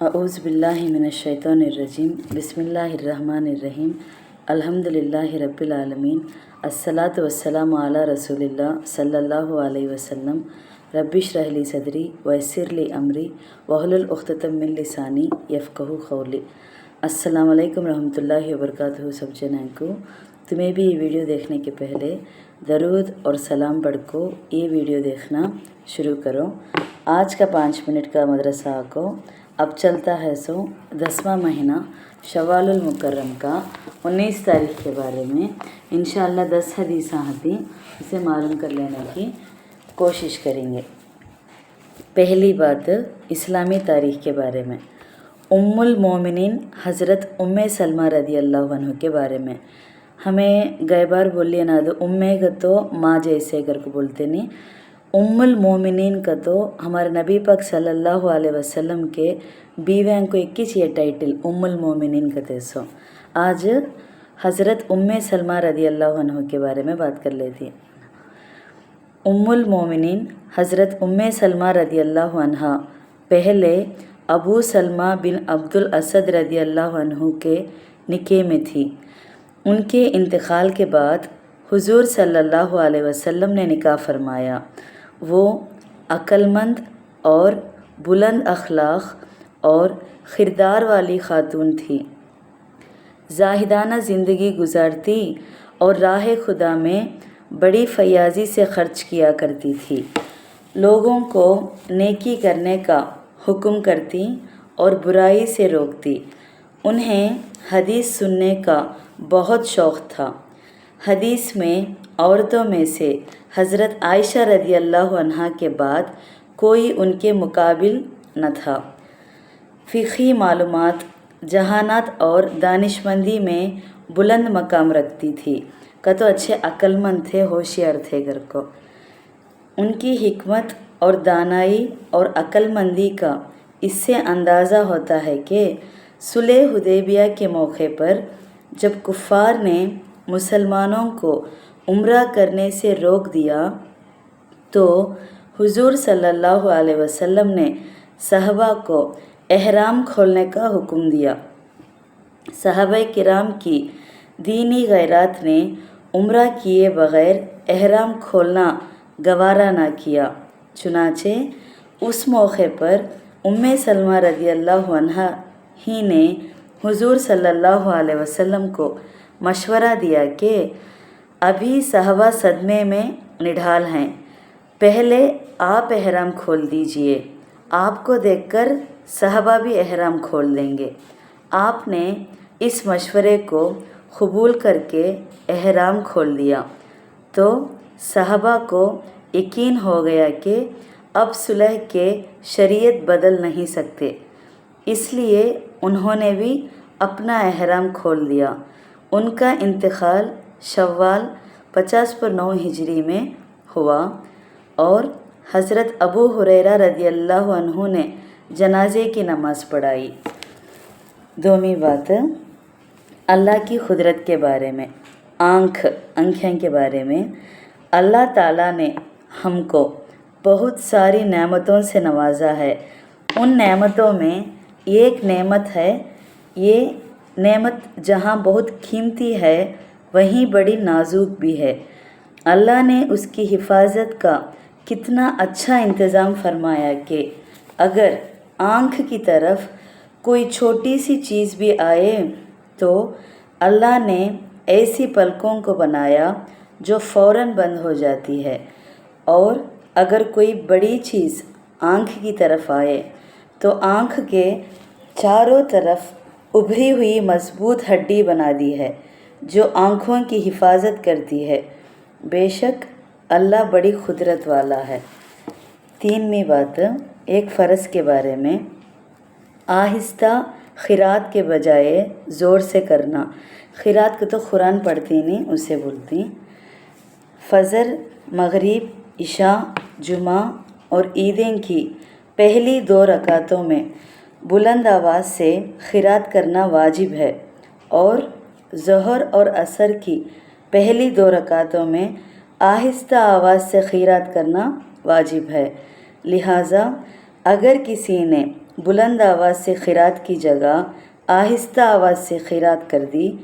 अऊज़ु बिल्लाहि मिनश्शैतानिर्रजीम बिस्मिल्लाहिर्रहमानिर्रहीम अल्हम्दुलिल्लाहि रब्बिल आलमीन अस्सलातु वस्सलामु अला रसूलिल्लाह सल्लल्लाहु अलैहि वसल्लम रब्बिश्रह ली सदरी वयस्सिर ली अमरी वहलुल उक़्दतम मिन लिसानी यफ़क़हू क़ौली। अस्सलामु अलैकुम रहमतुल्लाहि व बरकातुहू। सब जनां को तुम्हें भी ये वीडियो देखने के पहले दरूद और सलाम पढ़ को ये वीडियो देखना शुरू करो। आज का 5 मिनट का मदरसा को अब चलता है 10वां महीना शव्वालुल मुकर्रम का 19 तारीख के बारे में इंशाअल्लाह 10 हदीस आती उसे मालूम कर लेने की कोशिश करेंगे। पहली बात इस्लामी तारीख के बारे में, उम्मुल मोमिनीन हज़रत उम्मे सलमा रदी अल्लाह अन्हु के बारे में। हमें गए बार बोलिए ना तो उम्मे का तो माँ जैसे करके बोलते नहीं, उम्मुल मोमिनीन का तो हमारे नबी पाक सल्लल्लाहु अलैहि वसल्लम के बीवियों को एक ही टाइटल उम्मुल मोमिनीन कहते सो। आज हज़रत उम्मे सलमा रदी अल्लाह अन्हु के बारे में बात कर लेती। उम्मुल मोमिनीन हज़रत उम्मे सलमा रदी अल्लाह अन्हा पहले अबू सलमा बिन अब्दुल असद रदी अल्लाह अन्हु के निकाह में थी। उनके इंतकाल के बाद हुजूर सल्लल्लाहु अलैहि वसल्लम ने निकाह फरमाया। वो अक्लमंद और बुलंद अखलाक और किरदार वाली खातून थी। जाहिदाना ज़िंदगी गुजारती और राह खुदा में बड़ी फयाजी से खर्च किया करती थी। लोगों को नेकी करने का हुक्म करती और बुराई से रोकती। उन्हें हदीस सुनने का बहुत शौक़ था। हदीस में औरतों में से हज़रत आयशा रदी अल्लाह अन्हा के बाद कोई उनके मुकाबिल न था। फ़िक़ही मालूमात, जहानात और दानिशमंदी में बुलंद मकाम रखती थी। का तो अच्छे अक्लमंद थे, होशियार थे घर को। उनकी हिकमत और दानाई और अक्लमंदी का इससे अंदाज़ा होता है कि सुलह हुदैबिया के मौके पर जब कुफ़ार ने मुसलमानों को उम्रा करने से रोक दिया तो हुजूर सल्लल्लाहु अलैहि वसल्लम ने सहाबा को एहराम खोलने का हुक्म दिया। सहाबाए किराम की दीनी गैरत ने उम्रा किए बग़ैर एहराम खोलना गवारा ना किया। चुनाचे उस मौके पर उम्मे सलमा रदी अल्लाह अन्हा ही ने हुजूर सल्लल्लाहु अलैहि वसल्लम को मशवरा दिया कि अभी सहाबा सदमे में निढाल हैं, पहले आप एहराम खोल दीजिए, आपको देखकर सहाबा भी एहराम खोल देंगे। आपने इस मशवरे को कबूल करके एहराम खोल दिया तो सहाबा को यकीन हो गया कि अब सुलह के शरीयत बदल नहीं सकते, इसलिए उन्होंने भी अपना एहराम खोल दिया। उनका इंतकाल शव्वाल 50/9 हिजरी में हुआ और हज़रत अबू हुरैरा रदी अल्लाह अन्हु ने जनाजे की नमाज़ पढ़ाई। दोमी बात अल्लाह की कुदरत के बारे में, आँखें के बारे में। अल्लाह ताला ने हमको बहुत सारी नेमतों से नवाजा है। उन नेमतों में एक नेमत है, ये नेमत जहाँ बहुत कीमती है वहीं बड़ी नाजुक भी है। अल्लाह ने उसकी हिफाजत का कितना अच्छा इंतज़ाम फरमाया कि अगर आँख की तरफ कोई छोटी सी चीज़ भी आए तो अल्लाह ने ऐसी पलकों को बनाया जो फ़ौरन बंद हो जाती है, और अगर कोई बड़ी चीज़ आँख की तरफ आए तो आँख के चारों तरफ उभरी हुई मजबूत हड्डी बना दी है जो आँखों की हिफाजत करती है। बेशक अल्लाह बड़ी कुदरत वाला है। 3वीं बात एक फ़र्ज़ के बारे में, आहिस्ता खिरात के बजाय ज़ोर से करना। खिरात को तो कुरान पढ़ती नहीं, उसे बोलती। फ़जर, मगरिब, इशा, जुमा और ईदें की पहली 2 रकातों में बुलंद आवाज़ से खिरात करना वाजिब है और ज़ोहर और असर की पहली 2 रकातों में आहिस्ता आवाज़ से खिरात करना वाजिब है। लिहाजा अगर किसी ने बुलंद आवाज़ से खिरात की जगह आहिस्ता आवाज़ से खिरात कर दी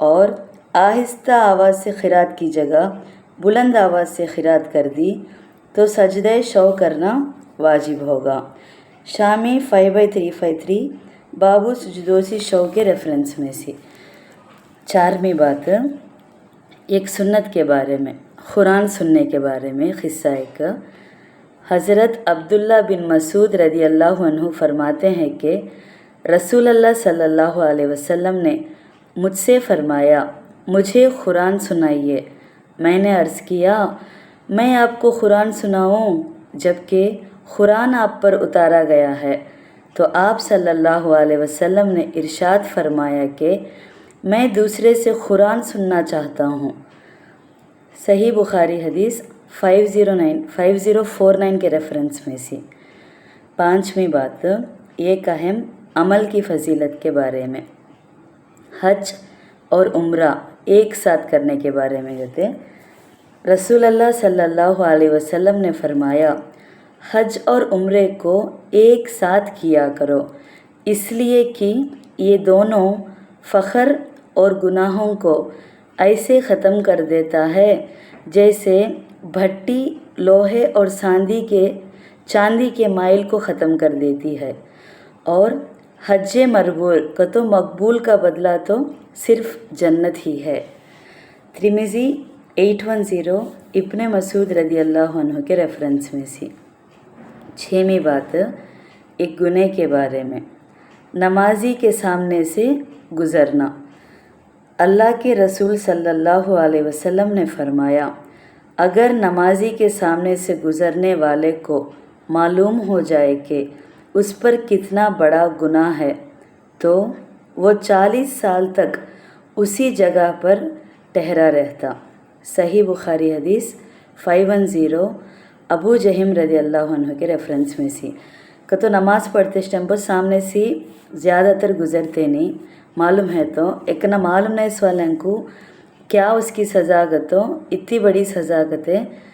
और आहिस्ता आवाज़ से खिरात की जगह बुलंद आवाज़ से खिरात कर दी तो सजदे शौ करना वाजिब होगा। शामी 5/353 बाबू सुजदोसी शौ के रेफरेंस में से। 4वीं बात एक सुन्नत के बारे में, कुरान सुनने के बारे में क़िस्सा एक। हज़रत अब्दुल्ला बिन मसूद रदी अल्लाह अन्हु फरमाते हैं कि रसूल अल्लाह सल्लल्लाहु अलैहि वसल्लम ने मुझसे फरमाया, मुझे कुरान सुनाइए। मैंने अर्ज़ किया, मैं आपको कुरान सुनाऊं जबकि कुरान आप पर उतारा गया है। तो आप सल्लल्लाहु अलैहि वसल्लम ने इरशाद फरमाया कि मैं दूसरे से कुरान सुनना चाहता हूँ। सही बुखारी हदीस 5049 के रेफरेंस में से। 5वीं बात एक अहम अमल की फजीलत के बारे में, हज और उम्रा एक साथ करने के बारे में कहते। रसूल अल्लाह सल्लल्लाहु अलैहि वसल्लम ने फरमाया, हज और उम्रे को एक साथ किया करो, इसलिए कि ये दोनों फ़ख्र और गुनाहों को ऐसे ख़त्म कर देता है जैसे भट्टी लोहे और चांदी के माइल को ख़त्म कर देती है। और हज मरबूर का तो मकबूल का बदला तो सिर्फ जन्नत ही है। तिर्मिज़ी 810 इब्ने मसूद रदी अल्लाह अन्हु के रेफरेंस में से। 6वीं बात एक गुनाह के बारे में, नमाजी के सामने से गुज़रना। अल्लाह के रसूल सल्लल्लाहु अलैहि वसल्लम ने फरमाया, अगर नमाजी के सामने से गुज़रने वाले को मालूम हो जाए कि उस पर कितना बड़ा गुनाह है तो वो 40 साल तक उसी जगह पर ठहरा रहता। सही बुखारी हदीस 510 अबू जहीम रदी अल्लाह अन्हु के रेफरेंस में सी। तो नमाज़ पढ़ते इस टाइम पर सामने से ज़्यादातर गुज़रते नहीं, मालूम है तो एक ना मालूम नहीं इस वाले को क्या उसकी सज़ागत हो, इतनी बड़ी सज़ागत है,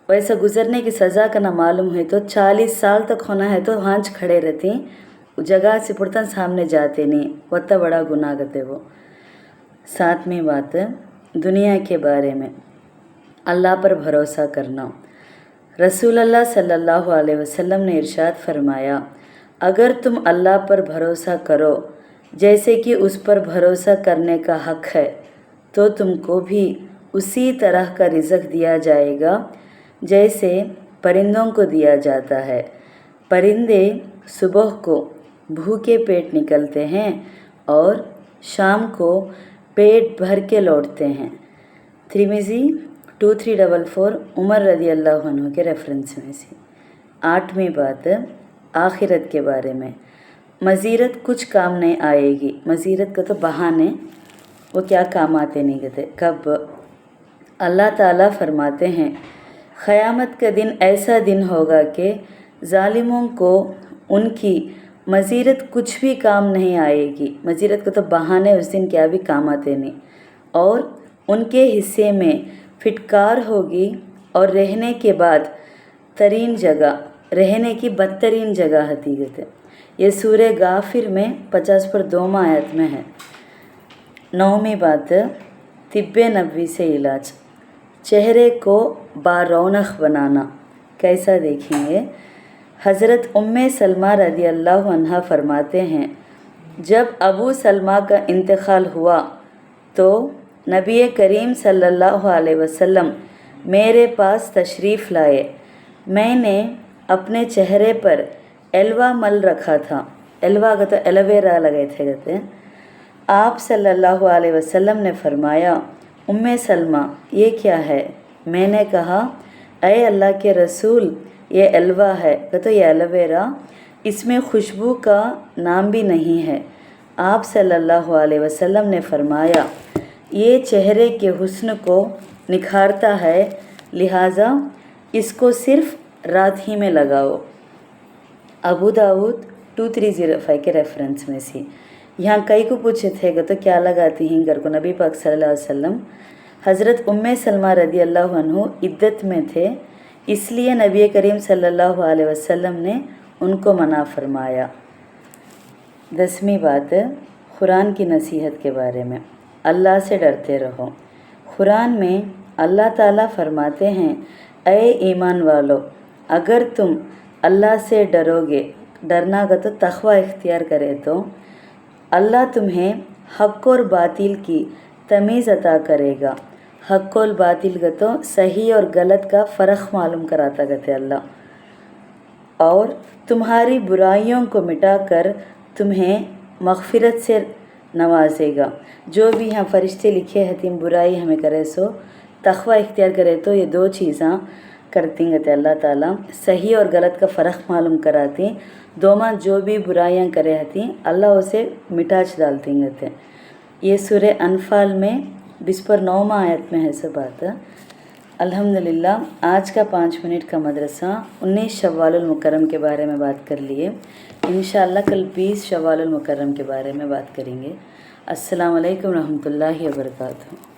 वैसा गुज़रने की सज़ा का ना मालूम है तो 40 साल तक होना है तो हांच खड़े रहते, जगह से पुरतन सामने जाते नहीं, वत्ता बड़ा गुनाह करते वो। 7वीं बात दुनिया के बारे में, अल्लाह पर भरोसा करना। रसूल अल्लाह सल्लल्लाहु अलैहि वसल्लम ने इरशाद फरमाया, अगर तुम अल्लाह पर भरोसा करो जैसे कि उस पर भरोसा करने का हक़ है तो तुमको भी उसी तरह का रिज़्क़ दिया जाएगा जैसे परिंदों को दिया जाता है। परिंदे सुबह को भूखे पेट निकलते हैं और शाम को पेट भर के लौटते हैं। तिर्मिज़ी 2344 उमर रदी अल्लाह अन्हु के रेफरेंस में से। 8वीं बात आखिरत के बारे में, मज़ीरत कुछ काम नहीं आएगी। मज़ीरत का तो बहाने, वो क्या काम आते नहीं कहते। कब? अल्लाह ताला फरमाते हैं, क़यामत का दिन ऐसा दिन होगा कि ज़ालिमों को उनकी मज़ीरत कुछ भी काम नहीं आएगी। मज़ीरत का तो बहाने उस दिन क्या भी काम आते नहीं, और उनके हिस्से में फिटकार होगी और रहने के बाद तरीन जगह, रहने की बदतरीन जगह हकीकत है। ये सूरह गाफिर में 50/2 आयत में है। 9वीं बात तिब्बे नबवी से इलाज, चेहरे को बारौनक बनाना। कैसा देखेंगे? हज़रत उम्मे सलमा रदी अल्लाह अन्हा फरमाते हैं, जब अबू सलमा का इंतकाल हुआ तो नबी करीम सल्लल्लाहु अलैहि वसल्लम मेरे पास तशरीफ़ लाए। मैंने अपने चेहरे पर एलवा मल रखा था। एलवा का तो एलोवेरा लगे थे कहते हैं। आप सल्लल्लाहु अलैहि वसल्लम ने फरमाया, उम्मे सलमा ये क्या है? मैंने कहा, ऐ अल्लाह के रसूल ये एलवा है। तो ये एलोवेरा, इसमें खुशबू का नाम भी नहीं है। आप सल्लल्लाहु अलैहि वसल्लम ने फरमाया, ये चेहरे के हुस्न को निखारता है, लिहाजा इसको सिर्फ रात ही में लगाओ। अबू दाऊद 2305 के रेफरेंस में से। यहाँ कई को पूछे थे तो क्या लगाती हैं घर को? नबी पाक सल्लल्लाहु अलैहि वसल्लम हज़रत उम्मे सलमा रदी अल्लाह अन्हु इद्दत में थे, इसलिए नबी करीम सल्लल्लाहु अलैहि वसल्लम ने उनको मना फरमाया। 10वीं बात कुरान की नसीहत के बारे में। अल्लाह से डरते रहो। कुरान में अल्लाह ताला फरमाते हैं, ऐ ईमान वालों, अगर तुम अल्लाह से डरोगे, डरना का तो तक़वा इख्तियार करे तो अल्लाह तुम्हें हक़ और बातिल की तमीज़ अता करेगा। हक़ और बातिल का तो सही और गलत का फ़र्क मालूम कराता कहते अल्लाह, और तुम्हारी बुराइयों को मिटाकर तुम्हें मग़फ़िरत से नवाजेगा। जो भी यहाँ फरिश्ते लिखे हतीम बुराई हमें करे सो तक़वा इख्तियार करे तो ये 2 चीज़ां करती गते अल्लाह ताला, सही और गलत का फ़र्क मालूम कराती, दोमा जो भी बुराइयाँ करे हती अल्लाह उसे मिटाच डालती गते। ये सूरे अनफ़ाल में 29वां आयत में है सब बात। अल्हम्दुलिल्लाह आज का 5 मिनट का मदरसा 19 शव्वालुल मुकर्रम के बारे में बात कर लिए। इंशाअल्लाह कल 20 शव्वालुल मुकर्रम के बारे में बात करेंगे। अस्सलामु अलैकुम रहमतुल्लाहि व बरकातुहू।